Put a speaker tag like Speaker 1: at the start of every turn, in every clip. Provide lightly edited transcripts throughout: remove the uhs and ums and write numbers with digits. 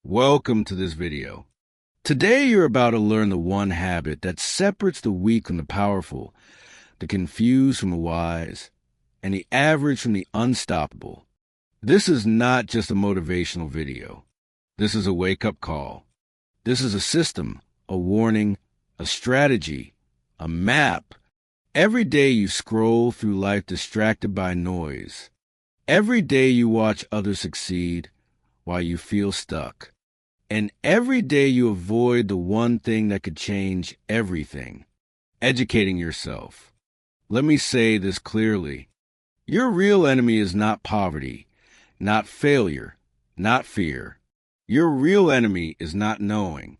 Speaker 1: Welcome to this video. Today you're about to learn the one habit that separates the weak from the powerful, the confused from the wise, and the average from the unstoppable. This is not just a motivational video. This is a wake-up call. This is a system, a warning, a strategy, a map. Every day you scroll through life distracted by noise. Every day you watch others succeed while you feel stuck. And every day you avoid the one thing that could change everything, educating yourself. Let me say this clearly. Your real enemy is not poverty, not failure, not fear. Your real enemy is not knowing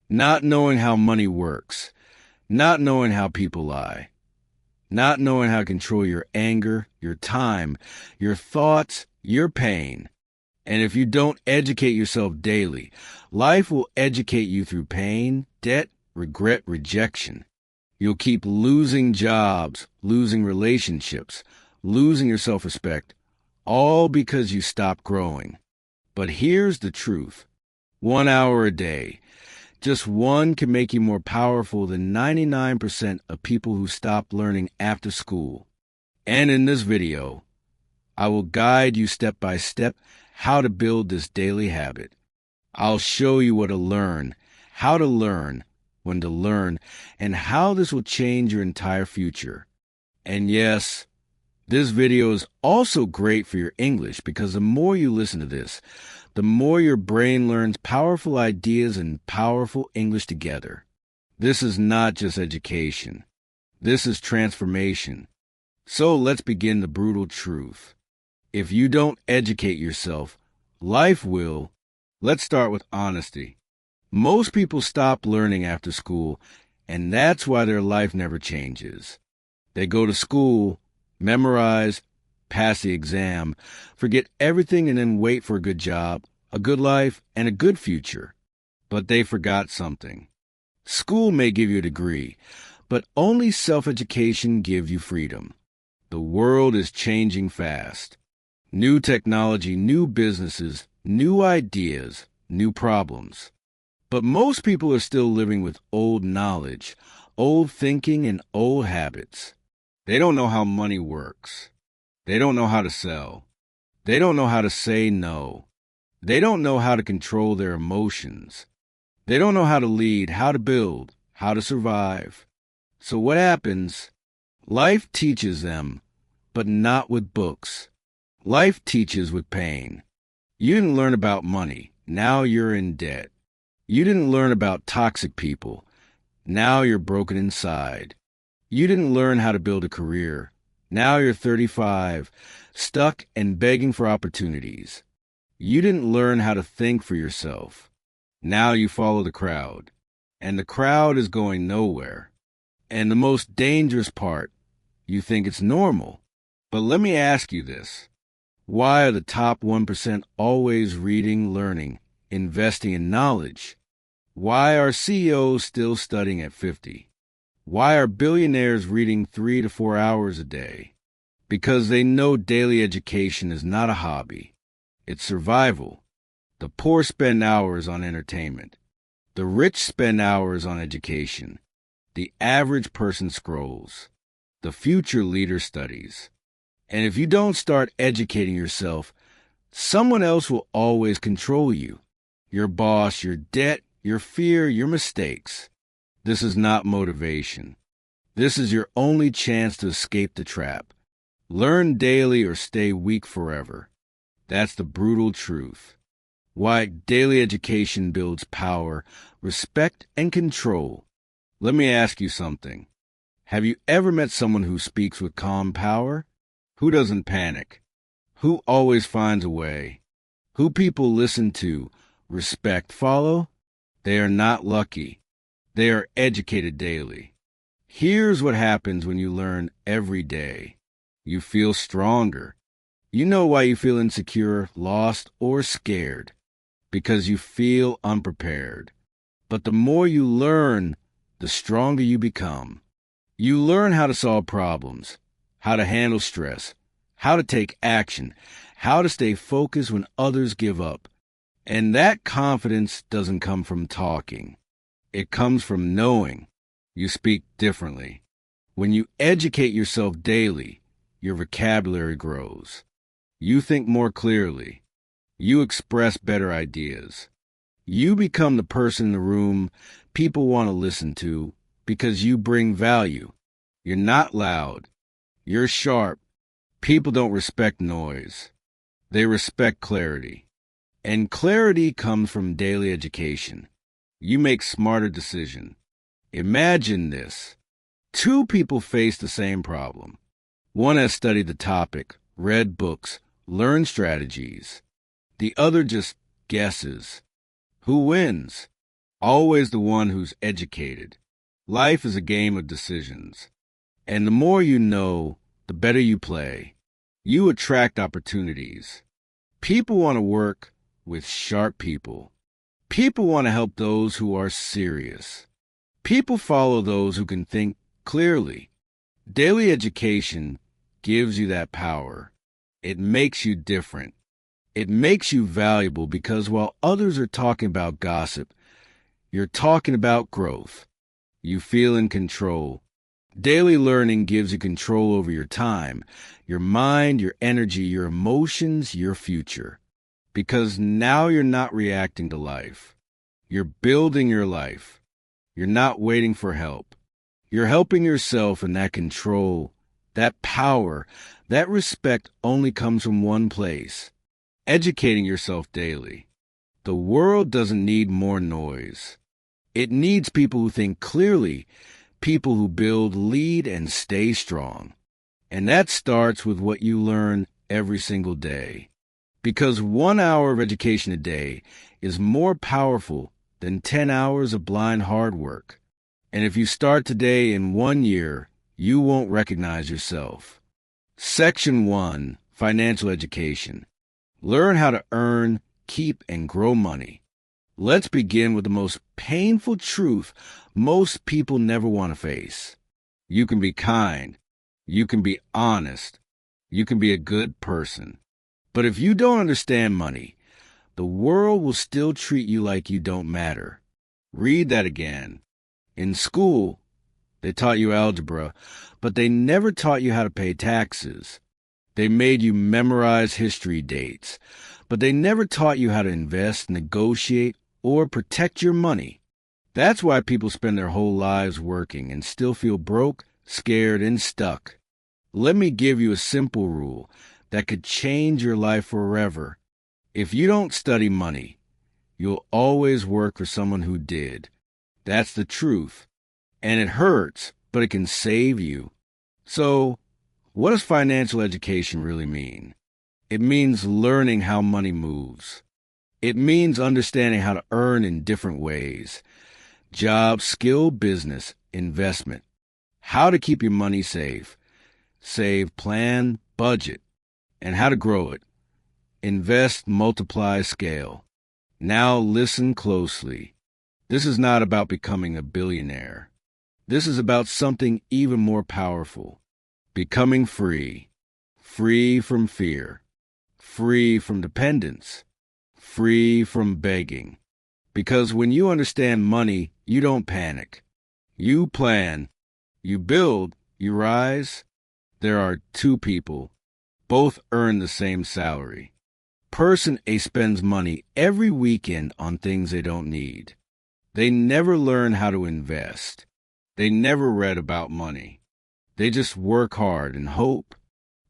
Speaker 1: how money works, not knowing how people lie, not knowing how to control your anger, your time, your thoughts, your pain. And if you don't educate yourself daily, life will educate you through pain, debt, regret, rejection. You'll keep losing jobs, losing relationships, losing your self-respect, all because you stop growing. But here's the truth. 1 hour a day, just one can make you more powerful than 99% of people who stop learning after school. And in this video, I will guide you step by step how to build this daily habit. I'll show you what to learn, how to learn, when to learn, and how this will change your entire future. And yes, this video is also great for your English because the more you listen to this, the more your brain learns powerful ideas and powerful English together. This is not just education. This is transformation. So let's begin the brutal truth. If you don't educate yourself, life will. Let's start with honesty. Most people stop learning after school, and that's why their life never changes. They go to school, memorize, pass the exam, forget everything, and then wait for a good job, a good life, and a good future. But they forgot something. School may give you a degree, but only self-education gives you freedom. The world is changing fast. New technology, new businesses, new ideas, new problems. But most people are still living with old knowledge, old thinking, and old habits. They don't know how money works. They don't know how to sell. They don't know how to say no. They don't know how to control their emotions. They don't know how to lead, how to build, how to survive. So what happens? Life teaches them, but not with books. Life teaches with pain. You didn't learn about money. Now you're in debt. You didn't learn about toxic people. Now you're broken inside. You didn't learn how to build a career. Now you're 35, stuck and begging for opportunities. You didn't learn how to think for yourself. Now you follow the crowd. And the crowd is going nowhere. And the most dangerous part, you think it's normal. But let me ask you this. Why are the top 1% always reading, learning, investing in knowledge? Why are CEOs still studying at 50? Why are billionaires reading 3 to 4 hours a day? Because they know daily education is not a hobby. It's survival. The poor spend hours on entertainment. The rich spend hours on education. The average person scrolls. The future leader studies. And if you don't start educating yourself, someone else will always control you. Your boss, your debt, your fear, your mistakes. This is not motivation. This is your only chance to escape the trap. Learn daily or stay weak forever. That's the brutal truth. Why daily education builds power, respect, and control. Let me ask you something. Have you ever met someone who speaks with calm power? Who doesn't panic? Who always finds a way? Who people listen to, respect, follow? They are not lucky. They are educated daily. Here's what happens when you learn every day. You feel stronger. You know why you feel insecure, lost, or scared. Because you feel unprepared. But the more you learn, the stronger you become. You learn how to solve problems, how to handle stress, how to take action, how to stay focused when others give up. And that confidence doesn't come from talking. It comes from knowing you speak differently. When you educate yourself daily, your vocabulary grows. You think more clearly. You express better ideas. You become the person in the room people want to listen to because you bring value. You're not loud. You're sharp. People don't respect noise. They respect clarity. And clarity comes from daily education. You make smarter decisions. Imagine this. Two people face the same problem. One has studied the topic, read books, learned strategies. The other just guesses. Who wins? Always the one who's educated. Life is a game of decisions. And the more you know, the better you play. You attract opportunities. People want to work with sharp people. People want to help those who are serious. People follow those who can think clearly. Daily education gives you that power. It makes you different. It makes you valuable because while others are talking about gossip, you're talking about growth. You feel in control. Daily learning gives you control over your time, your mind, your energy, your emotions, your future. Because now you're not reacting to life. You're building your life. You're not waiting for help. You're helping yourself, and that control, that power, that respect only comes from one place: educating yourself daily. The world doesn't need more noise. It needs people who think clearly, people who build, lead, and stay strong. And that starts with what you learn every single day. Because 1 hour of education a day is more powerful than 10 hours of blind hard work. And if you start today, in 1 year, you won't recognize yourself. Section 1, Financial Education. Learn how to earn, keep, and grow money. Let's begin with the most painful truth most people never want to face. You can be kind. You can be honest. You can be a good person. But if you don't understand money, the world will still treat you like you don't matter. Read that again. In school, they taught you algebra, but they never taught you how to pay taxes. They made you memorize history dates, but they never taught you how to invest, negotiate, or protect your money. That's why people spend their whole lives working and still feel broke, scared, and stuck. Let me give you a simple rule that could change your life forever. If you don't study money, you'll always work for someone who did. That's the truth. And it hurts, but it can save you. So, what does financial education really mean? It means learning how money moves. It means understanding how to earn in different ways. Job, skill, business, investment. How to keep your money safe. Save, plan, budget. And how to grow it. Invest, multiply, scale. Now listen closely. This is not about becoming a billionaire. This is about something even more powerful. Becoming free. Free from fear. Free from dependence. Free from begging. Because when you understand money, you don't panic. You plan. You build. You rise. There are two people. Both earn the same salary. Person A spends money every weekend on things they don't need. They never learn how to invest. They never read about money. They just work hard and hope.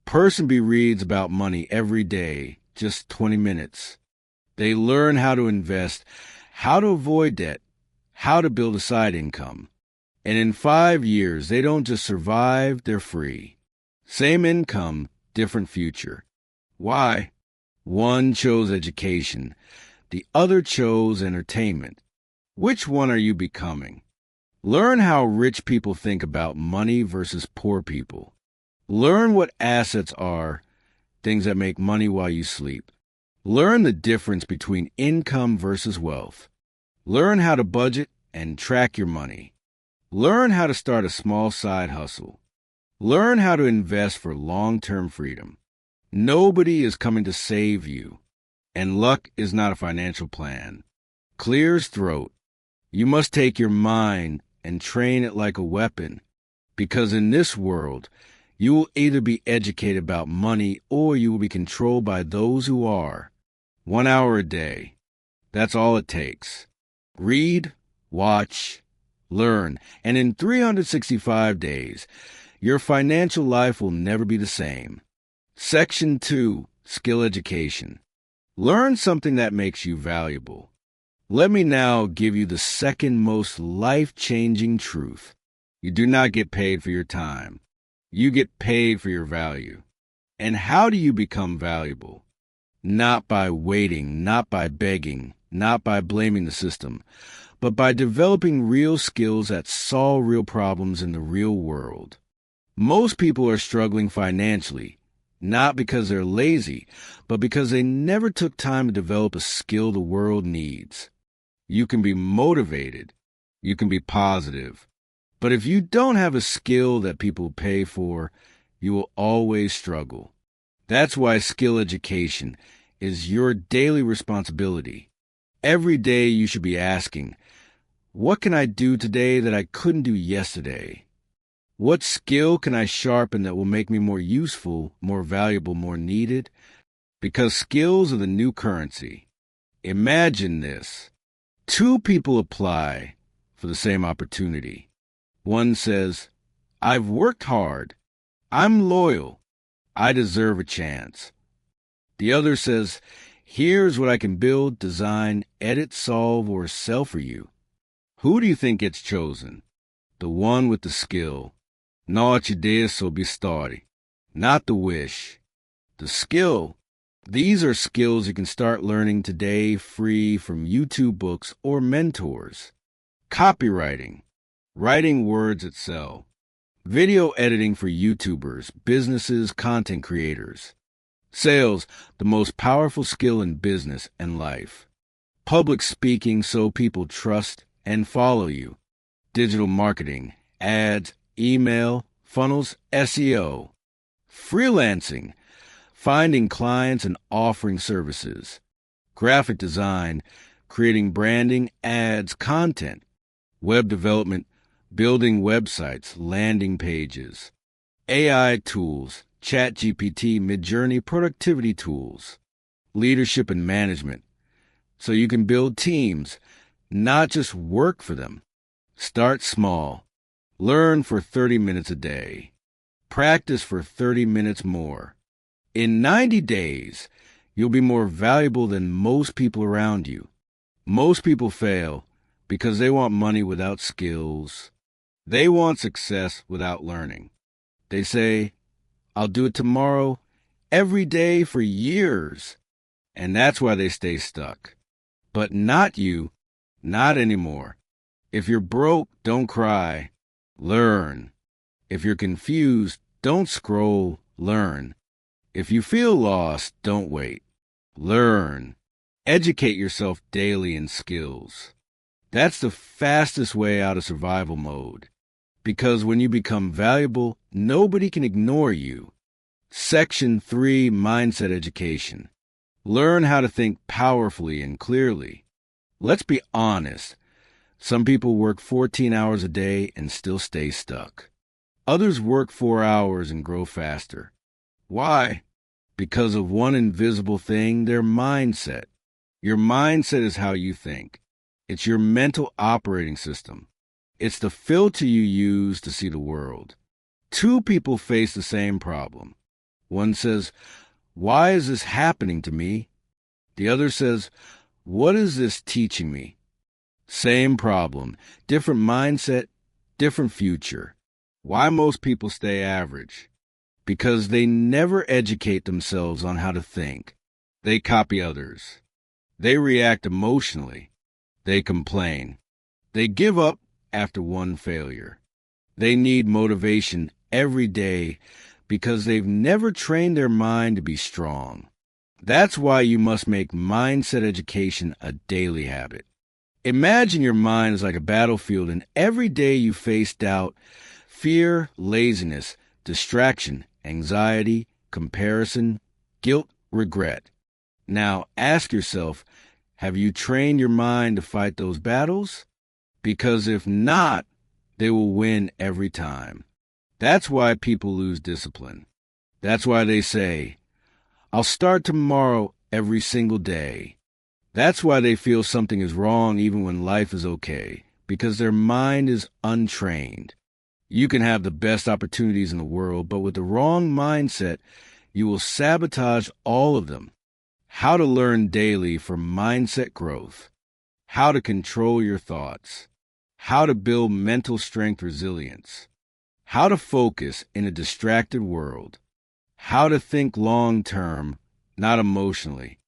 Speaker 1: Person B reads about money every day, just 20 minutes. They learn how to invest, how to avoid debt, how to build a side income. And in 5 years, they don't just survive, they're free. Same income, different future. Why? One chose education. The other chose entertainment. Which one are you becoming? Learn how rich people think about money versus poor people. Learn what assets are, things that make money while you sleep. Learn the difference between income versus wealth. Learn how to budget and track your money. Learn how to start a small side hustle. Learn how to invest for long-term freedom. Nobody is coming to save you. And luck is not a financial plan. Clear as throat. You must take your mind and train it like a weapon, because in this world, you will either be educated about money or you will be controlled by those who are. 1 hour a day. That's all it takes. Read, watch, learn, and in 365 days, your financial life will never be the same. Section 2, Skill Education. Learn something that makes you valuable. Let me now give you the second most life-changing truth. You do not get paid for your time. You get paid for your value. And how do you become valuable? Not by waiting, not by begging, not by blaming the system, but by developing real skills that solve real problems in the real world. Most people are struggling financially, not because they're lazy, but because they never took time to develop a skill the world needs. You can be motivated. You can be positive. But if you don't have a skill that people pay for, you will always struggle. That's why skill education is your daily responsibility. Every day you should be asking, what can I do today that I couldn't do yesterday? What skill can I sharpen that will make me more useful, more valuable, more needed? Because skills are the new currency. Imagine this. 2 people apply for the same opportunity. One says, I've worked hard. I'm loyal. I deserve a chance. The other says, here's what I can build, design, edit, solve, or sell for you. Who do you think gets chosen? The one with the skill. Note disso bistari. Not the wish. The skill. These are skills you can start learning today free from YouTube books or mentors. Copywriting. Writing words that sell. Video editing for YouTubers, businesses, content creators. Sales, the most powerful skill in business and life. Public speaking so people trust and follow you. Digital marketing, ads, email, funnels, SEO. Freelancing, finding clients and offering services. Graphic design, creating branding, ads, content. Web development, building websites, landing pages. AI tools, ChatGPT, Midjourney, productivity tools. Leadership and management, so you can build teams, not just work for them. Start small. Learn for 30 minutes a day. Practice for 30 minutes more. In 90 days, you'll be more valuable than most people around you. Most people fail because they want money without skills. They want success without learning. They say, I'll do it tomorrow, every day for years. And that's why they stay stuck. But not you, not anymore. If you're broke, don't cry. Learn. If you're confused, don't scroll. Learn. If you feel lost, don't wait. Learn. Educate yourself daily in skills. That's the fastest way out of survival mode. Because when you become valuable, nobody can ignore you. Section 3, Mindset Education. Learn how to think powerfully and clearly. Let's be honest. Some people work 14 hours a day and still stay stuck. Others work 4 hours and grow faster. Why? Because of one invisible thing, their mindset. Your mindset is how you think. It's your mental operating system. It's the filter you use to see the world. 2 people face the same problem. One says, why is this happening to me? The other says, what is this teaching me? Same problem, different mindset, different future. Why most people stay average? Because they never educate themselves on how to think. They copy others. They react emotionally. They complain. They give up after one failure. They need motivation every day because they've never trained their mind to be strong. That's why you must make mindset education a daily habit. Imagine your mind is like a battlefield, and every day you face doubt, fear, laziness, distraction, anxiety, comparison, guilt, regret. Now ask yourself, have you trained your mind to fight those battles? Because if not, they will win every time. That's why people lose discipline. That's why they say, I'll start tomorrow every single day. That's why they feel something is wrong even when life is okay, because their mind is untrained. You can have the best opportunities in the world, but with the wrong mindset, you will sabotage all of them. How to learn daily for mindset growth. How to control your thoughts. How to build mental strength resilience. How to focus in a distracted world. How to think long-term, not emotionally.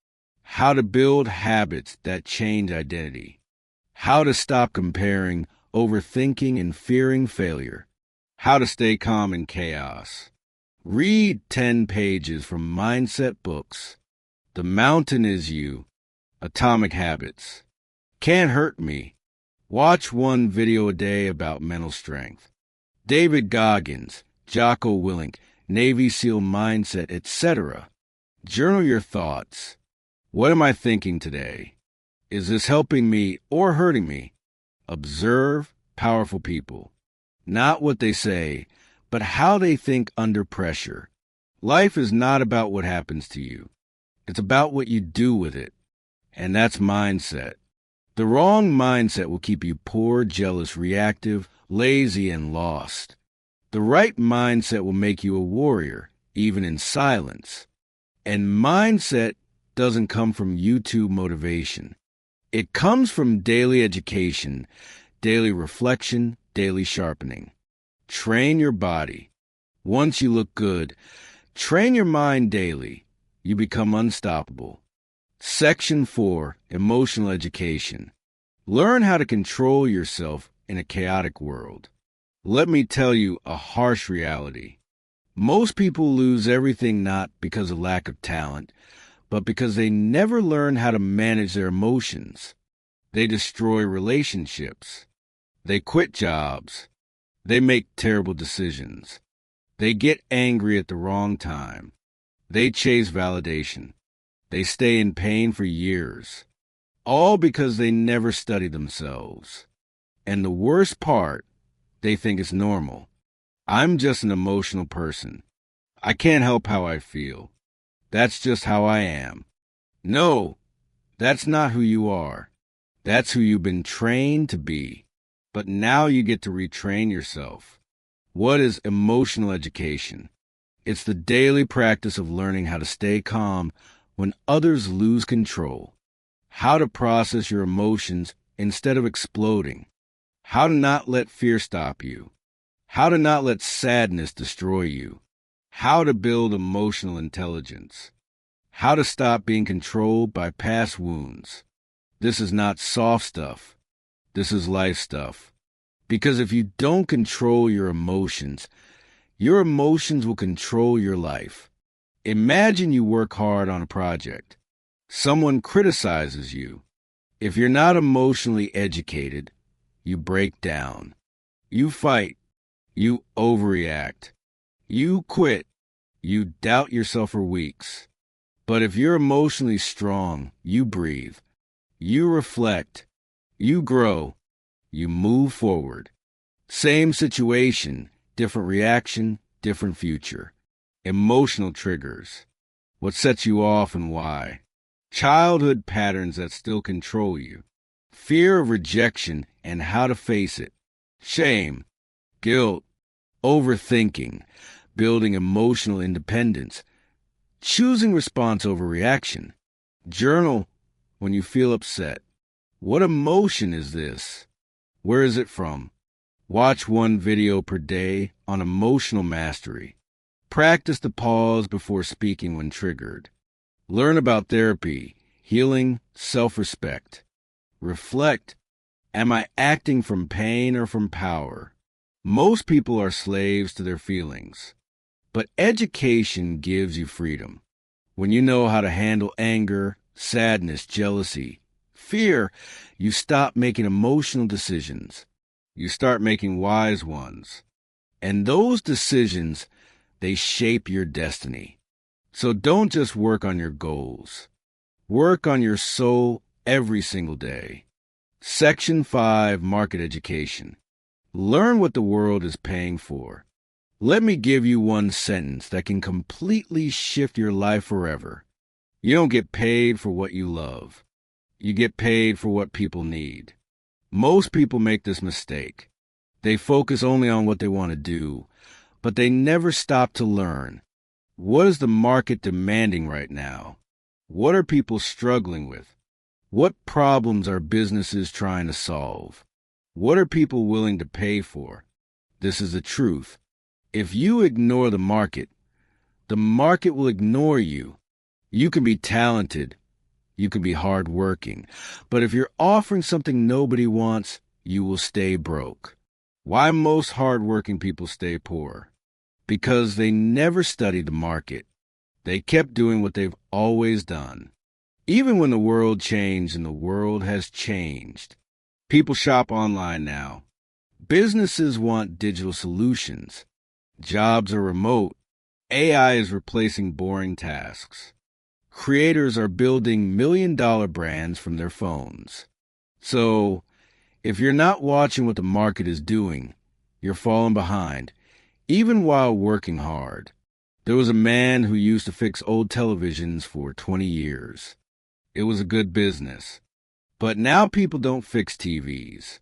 Speaker 1: How to build habits that change identity. How to stop comparing, overthinking, and fearing failure. How to stay calm in chaos. Read 10 pages from mindset books. The Mountain Is You, Atomic Habits. Can't Hurt Me. Watch one video a day about mental strength. David Goggins, Jocko Willink, Navy SEAL Mindset, etc. Journal your thoughts. What am I thinking today? Is this helping me or hurting me? Observe powerful people. Not what they say, but how they think under pressure. Life is not about what happens to you. It's about what you do with it. And that's mindset. The wrong mindset will keep you poor, jealous, reactive, lazy, and lost. The right mindset will make you a warrior, even in silence. And mindset doesn't come from YouTube motivation. It comes from daily education, daily reflection, daily sharpening. Train your body. Once you look good, train your mind daily. You become unstoppable. Section 4, Emotional Education. Learn how to control yourself in a chaotic world. Let me tell you a harsh reality. Most people lose everything not because of lack of talent, but because they never learn how to manage their emotions. They destroy relationships. They quit jobs. They make terrible decisions. They get angry at the wrong time. They chase validation. They stay in pain for years. All because they never study themselves. And the worst part, they think it's normal. I'm just an emotional person. I can't help how I feel. That's just how I am. No, that's not who you are. That's who you've been trained to be. But now you get to retrain yourself. What is emotional education? It's the daily practice of learning how to stay calm when others lose control. How to process your emotions instead of exploding. How to not let fear stop you. How to not let sadness destroy you. How to build emotional intelligence. How to stop being controlled by past wounds. This is not soft stuff. This is life stuff. Because if you don't control your emotions will control your life. Imagine you work hard on a project. Someone criticizes you. If you're not emotionally educated, you break down. You fight. You overreact. You quit. You doubt yourself for weeks. But if you're emotionally strong, you breathe. You reflect. You grow. You move forward. Same situation, different reaction, different future. Emotional triggers. What sets you off and why. Childhood patterns that still control you. Fear of rejection and how to face it. Shame, guilt, overthinking, building emotional independence. Choosing response over reaction. Journal when you feel upset. What emotion is this? Where is it from? Watch one video per day on emotional mastery. Practice the pause before speaking when triggered. Learn about therapy, healing, self-respect. Reflect. Am I acting from pain or from power? Most people are slaves to their feelings. But education gives you freedom. When you know how to handle anger, sadness, jealousy, fear, you stop making emotional decisions. You start making wise ones. And those decisions, they shape your destiny. So don't just work on your goals. Work on your soul every single day. Section 5, Market Education. Learn what the world is paying for. Let me give you one sentence that can completely shift your life forever. You don't get paid for what you love. You get paid for what people need. Most people make this mistake. They focus only on what they want to do, but they never stop to learn. What is the market demanding right now? What are people struggling with? What problems are businesses trying to solve? What are people willing to pay for? This is the truth. If you ignore the market will ignore you. You can be talented. You can be hardworking. But if you're offering something nobody wants, you will stay broke. Why most hardworking people stay poor? Because they never studied the market. They kept doing what they've always done. Even when the world changed, and the world has changed. People shop online now. Businesses want digital solutions. Jobs are remote. AI is replacing boring tasks. Creators are building million-dollar brands from their phones. So, if you're not watching what the market is doing, you're falling behind, even while working hard. There was a man who used to fix old televisions for 20 years. It was a good business. But now people don't fix TVs.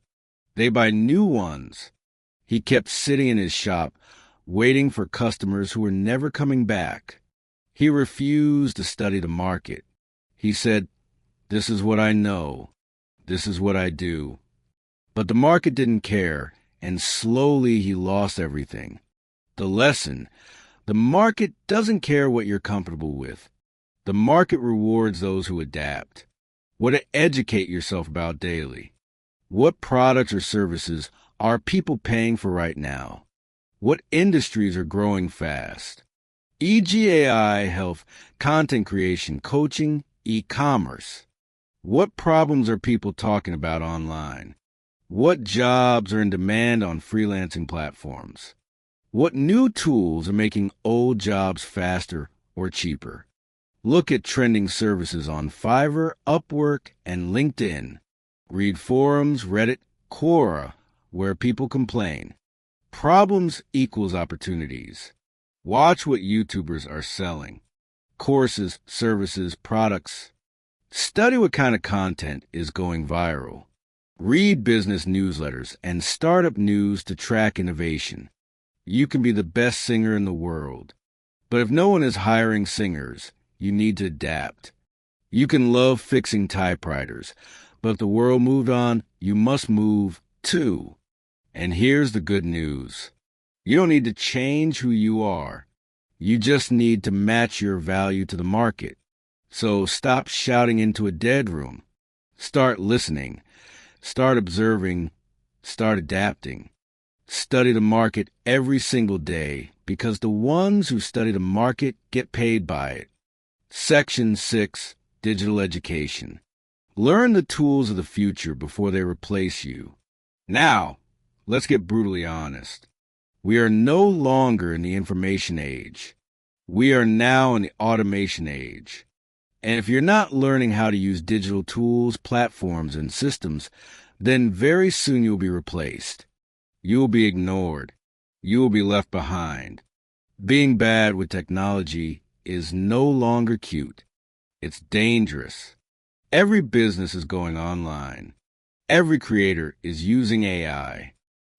Speaker 1: They buy new ones. He kept sitting in his shop, waiting for customers who were never coming back. He refused to study the market. He said, "This is what I know. This is what I do." But the market didn't care, and slowly he lost everything. The lesson: the market doesn't care what you're comfortable with. The market rewards those who adapt. What to educate yourself about daily. What products or services are people paying for right now? What industries are growing fast? E.g. AI, health, content creation, coaching, e-commerce. What problems are people talking about online? What jobs are in demand on freelancing platforms? What new tools are making old jobs faster or cheaper? Look at trending services on Fiverr, Upwork, and LinkedIn. Read forums, Reddit, Quora, where people complain. Problems equals opportunities. Watch what YouTubers are selling. Courses, services, products. Study what kind of content is going viral. Read business newsletters and startup news to track innovation. You can be the best singer in the world. But if no one is hiring singers, you need to adapt. You can love fixing typewriters, but if the world moved on, you must move too. And here's the good news. You don't need to change who you are. You just need to match your value to the market. So stop shouting into a dead room. Start listening. Start observing. Start adapting. Study the market every single day, because the ones who study the market get paid by it. Section 6, Digital Education. Learn the tools of the future before they replace you. Now, let's get brutally honest. We are no longer in the information age. We are now in the automation age. And if you're not learning how to use digital tools, platforms, and systems, then very soon you'll be replaced. You will be ignored. You will be left behind. Being bad with technology is no longer cute. It's dangerous. Every business is going online. Every creator is using AI.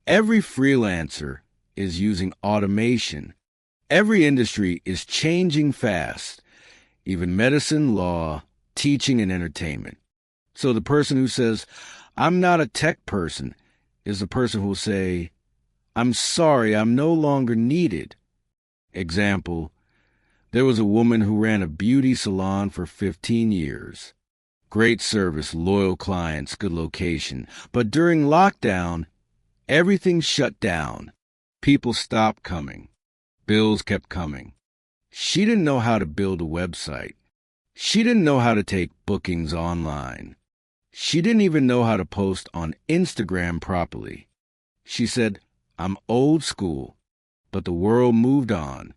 Speaker 1: Every freelancer is using automation. Every industry is changing fast. Even medicine, law, teaching, and entertainment. So the person who says, "I'm not a tech person," is the person who will say, "I'm sorry, I'm no longer needed." Example, there was a woman who ran a beauty salon for 15 years. Great service, loyal clients, good location. But during lockdown, everything shut down. People stopped coming. Bills kept coming. She didn't know how to build a website. She didn't know how to take bookings online. She didn't even know how to post on Instagram properly. She said, "I'm old school," but the world moved on.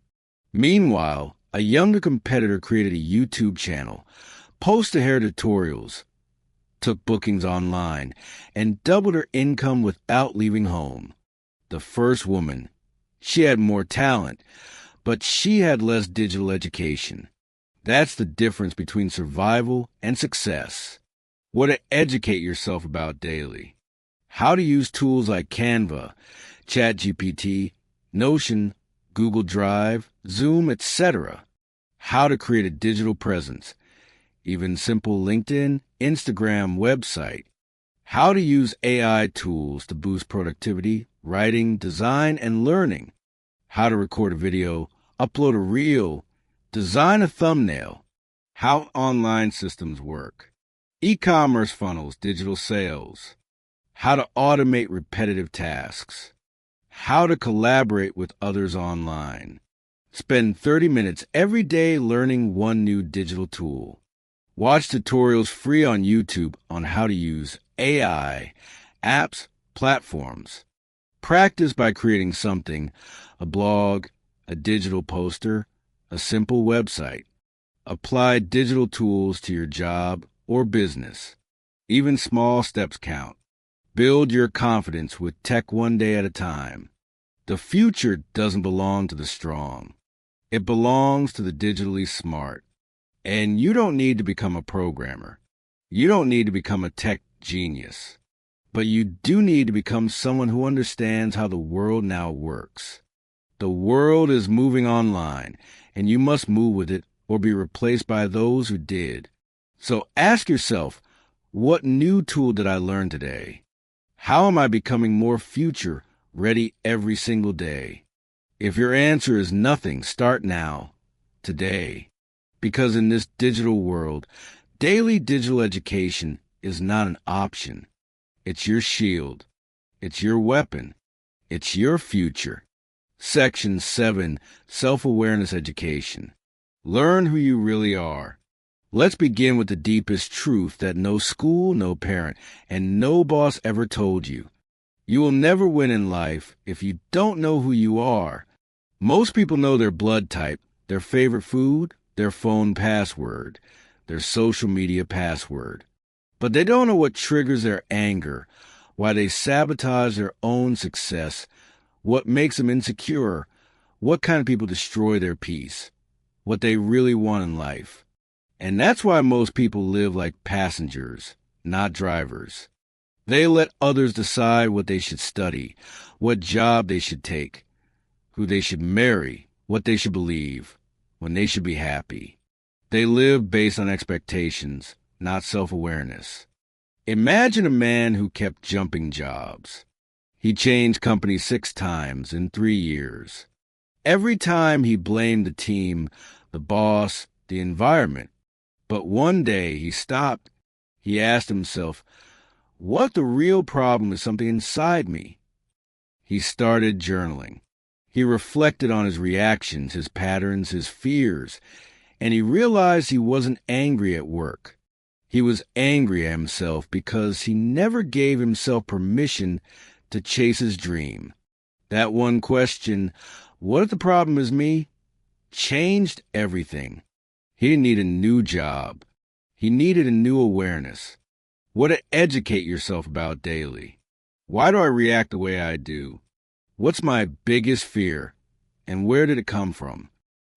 Speaker 1: Meanwhile, a younger competitor created a YouTube channel, post-to-hair tutorials, took bookings online, and doubled her income without leaving home. The first woman. She had more talent, but she had less digital education. That's the difference between survival and success. What to educate yourself about daily. How to use tools like Canva, ChatGPT, Notion, Google Drive, Zoom, etc. How to create a digital presence, even simple LinkedIn, Instagram, website. How to use AI tools to boost productivity, writing, design, and learning. How to record a video, upload a reel, design a thumbnail. How online systems work. E-commerce funnels, digital sales. How to automate repetitive tasks. How to collaborate with others online. Spend 30 minutes every day learning one new digital tool. Watch tutorials free on YouTube on how to use AI, apps, platforms. Practice by creating something, a blog, a digital poster, a simple website. Apply digital tools to your job or business. Even small steps count. Build your confidence with tech one day at a time. The future doesn't belong to the strong. It belongs to the digitally smart. And you don't need to become a programmer. You don't need to become a tech genius. But you do need to become someone who understands how the world now works. The world is moving online, and you must move with it or be replaced by those who did. So ask yourself, what new tool did I learn today? How am I becoming more future ready every single day? If your answer is nothing, start now, today. Because in this digital world, daily digital education is not an option. It's your shield. It's your weapon. It's your future. Section 7, Self-Awareness Education. Learn who you really are. Let's begin with the deepest truth that no school, no parent, and no boss ever told you. You will never win in life if you don't know who you are. Most people know their blood type, their favorite food, their phone password, their social media password. But they don't know what triggers their anger, why they sabotage their own success, what makes them insecure, what kind of people destroy their peace, what they really want in life. And that's why most people live like passengers, not drivers. They let others decide what they should study, what job they should take, who they should marry, what they should believe, when they should be happy. They live based on expectations, not self-awareness. Imagine a man who kept jumping jobs. He changed companies 6 times in 3 years. Every time he blamed the team, the boss, the environment. But one day he stopped. He asked himself, what if the real problem is something inside me? He started journaling. He reflected on his reactions, his patterns, his fears, and he realized he wasn't angry at work. He was angry at himself because he never gave himself permission to chase his dream. That one question, what if the problem is me, changed everything. He didn't need a new job. He needed a new awareness. What to educate yourself about daily. Why do I react the way I do? What's my biggest fear? And where did it come from?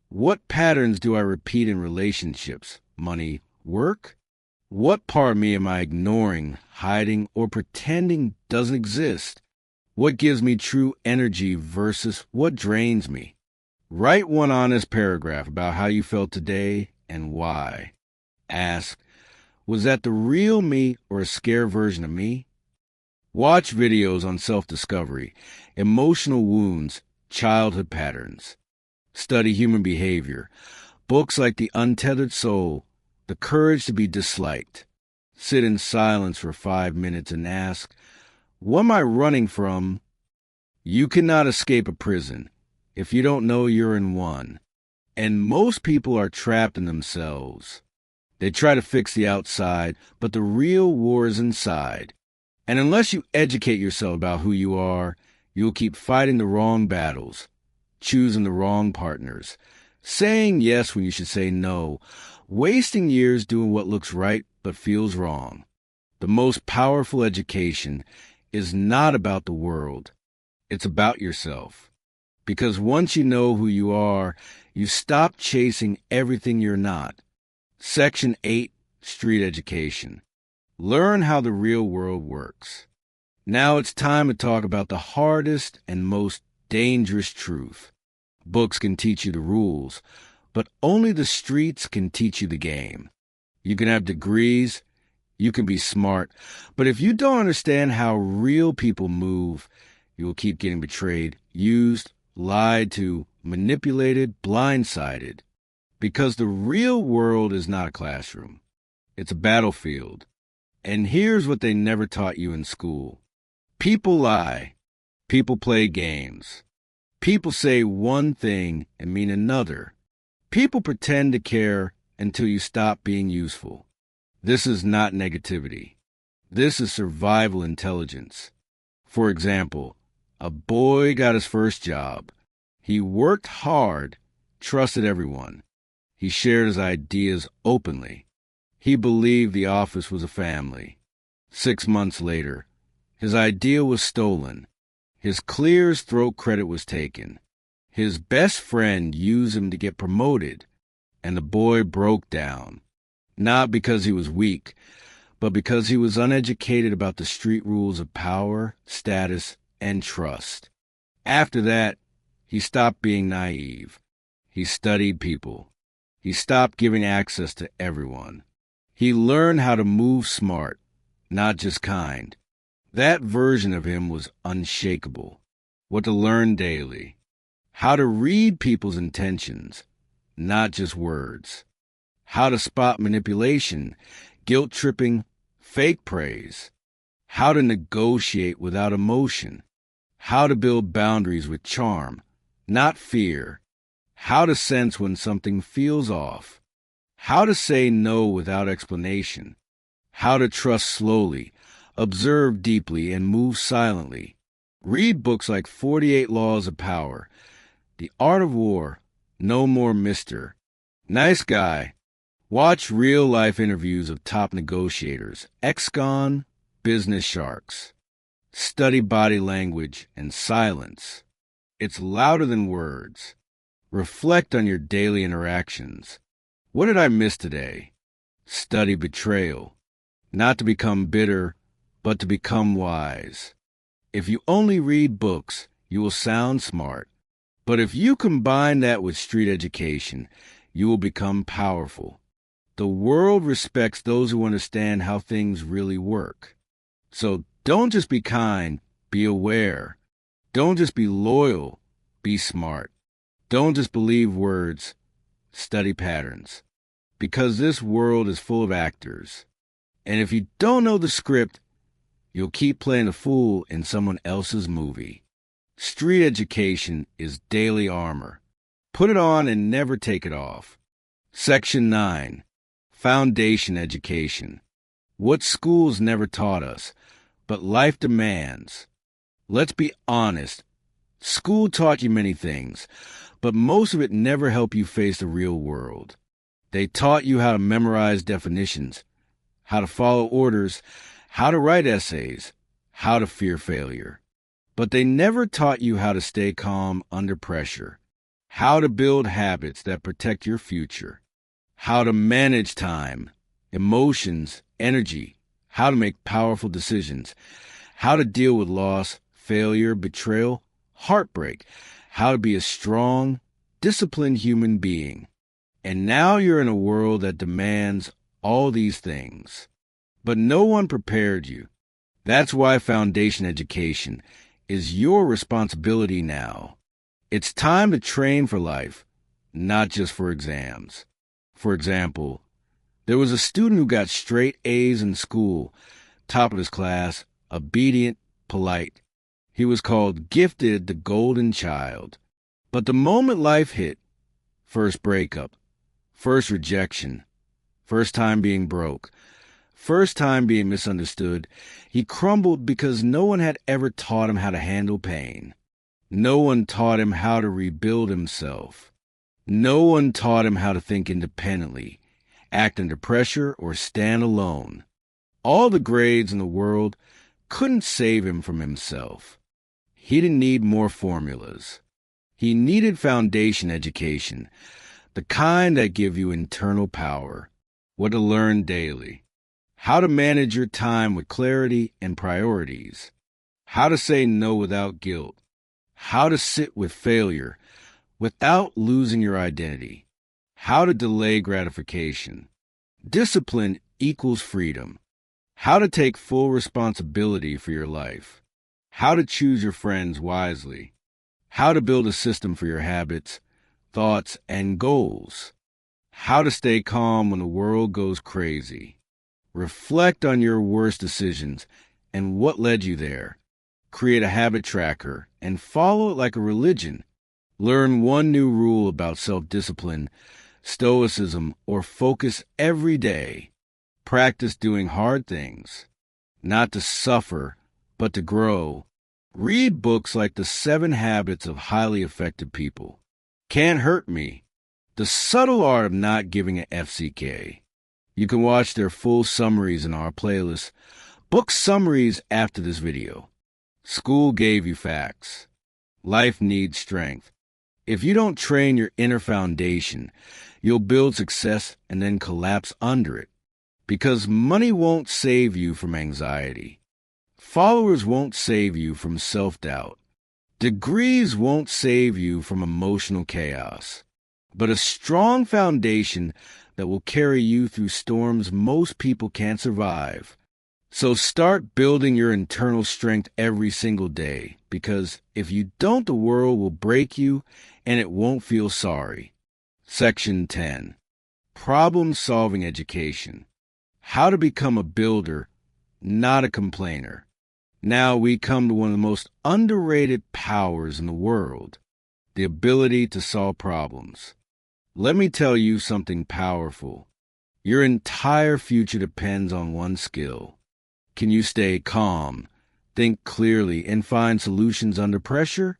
Speaker 1: What patterns do I repeat in relationships, money, work? What part of me am I ignoring, hiding, or pretending doesn't exist? What gives me true energy versus what drains me? Write one honest paragraph about how you felt today and why. Ask, was that the real me or a scared version of me? Watch videos on self-discovery, emotional wounds, childhood patterns. Study human behavior. Books like The Untethered Soul, The Courage to be Disliked. Sit in silence for 5 minutes and ask, what am I running from? You cannot escape a prison if you don't know you're in one. And most people are trapped in themselves. They try to fix the outside, but the real war is inside. And unless you educate yourself about who you are, you'll keep fighting the wrong battles, choosing the wrong partners, saying yes when you should say no, wasting years doing what looks right but feels wrong. The most powerful education is not about the world. It's about yourself. Because once you know who you are, you stop chasing everything you're not. Section 8, Street Education. Learn how the real world works. Now it's time to talk about the hardest and most dangerous truth. Books can teach you the rules, but only the streets can teach you the game. You can have degrees, you can be smart, but if you don't understand how real people move, you will keep getting betrayed, used, lied to, manipulated, blindsided. Because the real world is not a classroom. It's a battlefield. And here's what they never taught you in school. People lie. People play games. People say one thing and mean another. People pretend to care until you stop being useful. This is not negativity. This is survival intelligence. For example, a boy got his first job. He worked hard, trusted everyone. He shared his ideas openly. He believed the office was a family. 6 months later, his idea was stolen. His clear as throat credit was taken. His best friend used him to get promoted, and the boy broke down. Not because he was weak, but because he was uneducated about the street rules of power, status, and trust. After that, he stopped being naive. He studied people. He stopped giving access to everyone. He learned how to move smart, not just kind. That version of him was unshakable. What to learn daily. How to read people's intentions, not just words. How to spot manipulation, guilt-tripping, fake praise. How to negotiate without emotion. How to build boundaries with charm, not fear. How to sense when something feels off. How to say no without explanation. How to trust slowly, observe deeply, and move silently. Read books like 48 Laws of Power, The Art of War, No More Mr. Nice Guy. Watch real-life interviews of top negotiators, ex-con, business sharks. Study body language and silence. It's louder than words. Reflect on your daily interactions. What did I miss today? Study betrayal. Not to become bitter, but to become wise. If you only read books, you will sound smart. But if you combine that with street education, you will become powerful. The world respects those who understand how things really work. So don't just be kind, be aware. Don't just be loyal, be smart. Don't just believe words, study patterns. Because this world is full of actors. And if you don't know the script, you'll keep playing the fool in someone else's movie. Street education is daily armor. Put it on and never take it off. Section 9. Foundation Education. What schools never taught us, but life demands. Let's be honest. School taught you many things, but most of it never helped you face the real world. They taught you how to memorize definitions, how to follow orders, how to write essays, how to fear failure. But they never taught you how to stay calm under pressure, how to build habits that protect your future, how to manage time, emotions, energy, how to make powerful decisions, how to deal with loss, failure, betrayal, heartbreak, how to be a strong, disciplined human being. And now you're in a world that demands all these things. But no one prepared you. That's why foundation education is your responsibility now. It's time to train for life, not just for exams. For example, there was a student who got straight A's in school, top of his class, obedient, polite. He was called gifted the golden child. But the moment life hit, first breakup, first rejection, first time being broke, first time being misunderstood, he crumbled because no one had ever taught him how to handle pain. No one taught him how to rebuild himself. No one taught him how to think independently. act under pressure, or stand alone. All the grades in the world couldn't save him from himself. He didn't need more formulas. He needed foundation education, the kind that give you internal power, what to learn daily, how to manage your time with clarity and priorities, how to say no without guilt, how to sit with failure without losing your identity, how to delay gratification. Discipline equals freedom. How to take full responsibility for your life. How to choose your friends wisely. How to build a system for your habits, thoughts, and goals. How to stay calm when the world goes crazy. Reflect on your worst decisions and what led you there. Create a habit tracker and follow it like a religion. Learn one new rule about self-discipline, stoicism, or focus every day. Practice doing hard things, not to suffer, but to grow. Read books like The 7 Habits of Highly Effective People, Can't Hurt Me, The Subtle Art of Not Giving an FCK. You can watch their full summaries in our playlist. Book summaries after this video. School gave you facts. Life needs strength. If you don't train your inner foundation, you'll build success and then collapse under it. Because money won't save you from anxiety. Followers won't save you from self-doubt. Degrees won't save you from emotional chaos. But a strong foundation that will carry you through storms most people can't survive. So start building your internal strength every single day, because if you don't, the world will break you and it won't feel sorry. Section 10. Problem-solving education. How to become a builder, not a complainer. Now we come to one of the most underrated powers in the world, the ability to solve problems. Let me tell you something powerful. Your entire future depends on one skill. Can you stay calm, think clearly, and find solutions under pressure?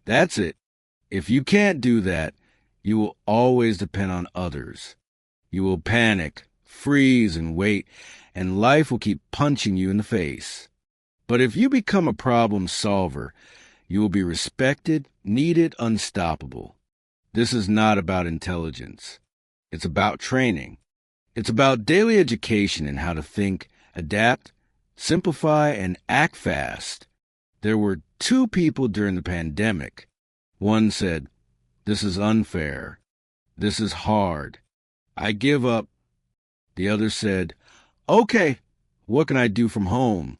Speaker 1: That's it. If you can't do that, you will always depend on others. You will panic, freeze, and wait, and life will keep punching you in the face. But if you become a problem solver, you will be respected, needed, unstoppable. This is not about intelligence. It's about training. It's about daily education in how to think, adapt, simplify, and act fast. There were 2 people during the pandemic. One said, "This is unfair. This is hard. I give up." The other said, "Okay, what can I do from home?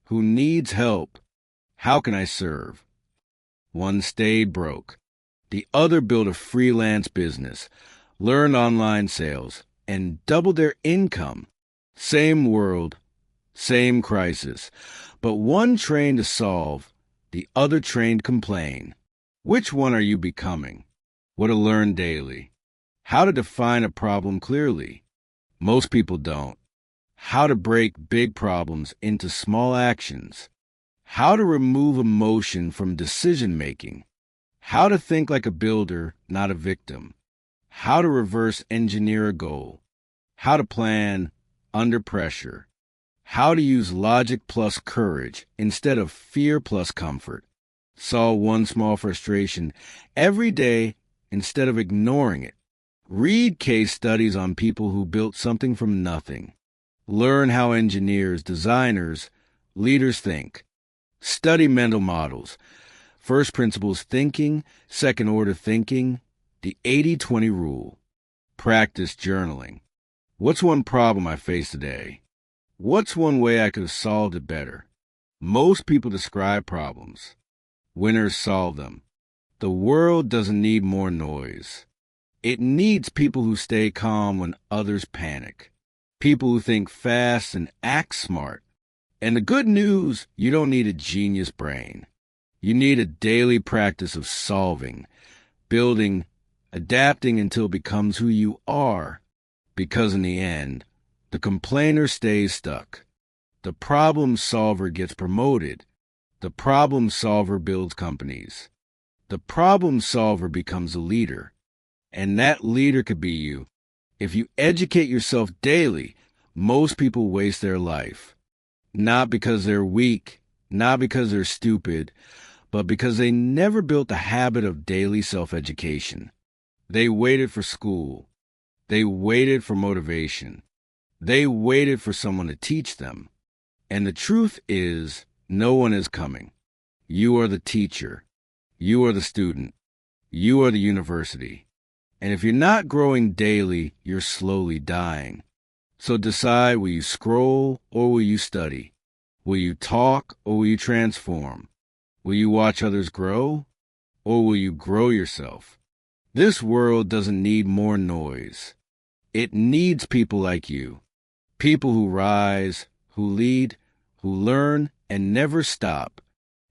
Speaker 1: Who needs help? How can I serve?" One stayed broke. The other built a freelance business, learned online sales, and doubled their income. Same world, same crisis, but one trained to solve, the other trained to complain. Which one are you becoming? What to learn daily? How to define a problem clearly? Most people don't. How to break big problems into small actions. How to remove emotion from decision-making. How to think like a builder, not a victim. How to reverse engineer a goal. How to plan under pressure. How to use logic plus courage instead of fear plus comfort. Solve one small frustration every day instead of ignoring it. Read case studies on people who built something from nothing. Learn how engineers, designers, leaders think. Study mental models. First principles thinking, second order thinking, the 80-20 rule. Practice journaling. What's one problem I face today? What's one way I could have solved it better? Most people describe problems. Winners solve them. The world doesn't need more noise. It needs people who stay calm when others panic. People who think fast and act smart. And the good news, you don't need a genius brain. You need a daily practice of solving, building, adapting until it becomes who you are. Because in the end, the complainer stays stuck. The problem solver gets promoted. The problem solver builds companies. The problem solver becomes a leader. And that leader could be you. If you educate yourself daily, most people waste their life. Not because they're weak, not because they're stupid, but because they never built a habit of daily self-education. They waited for school. They waited for motivation. They waited for someone to teach them. And the truth is, no one is coming. You are the teacher. You are the student. You are the university. And if you're not growing daily, you're slowly dying. So decide, will you scroll or will you study? Will you talk or will you transform? Will you watch others grow or will you grow yourself? This world doesn't need more noise. It needs people like you. People who rise, who lead, who learn, and never stop.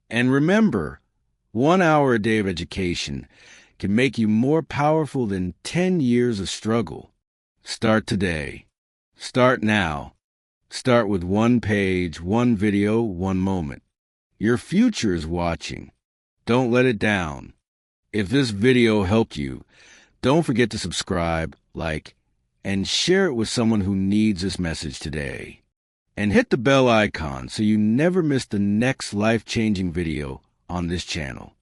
Speaker 1: And remember, 1 hour a day of education can make you more powerful than 10 years of struggle. Start today. Start now. Start with 1 page, 1 video, 1 moment. Your future is watching. Don't let it down. If this video helped you, don't forget to subscribe, like, and share it with someone who needs this message today. And hit the bell icon so you never miss the next life-changing video on this channel.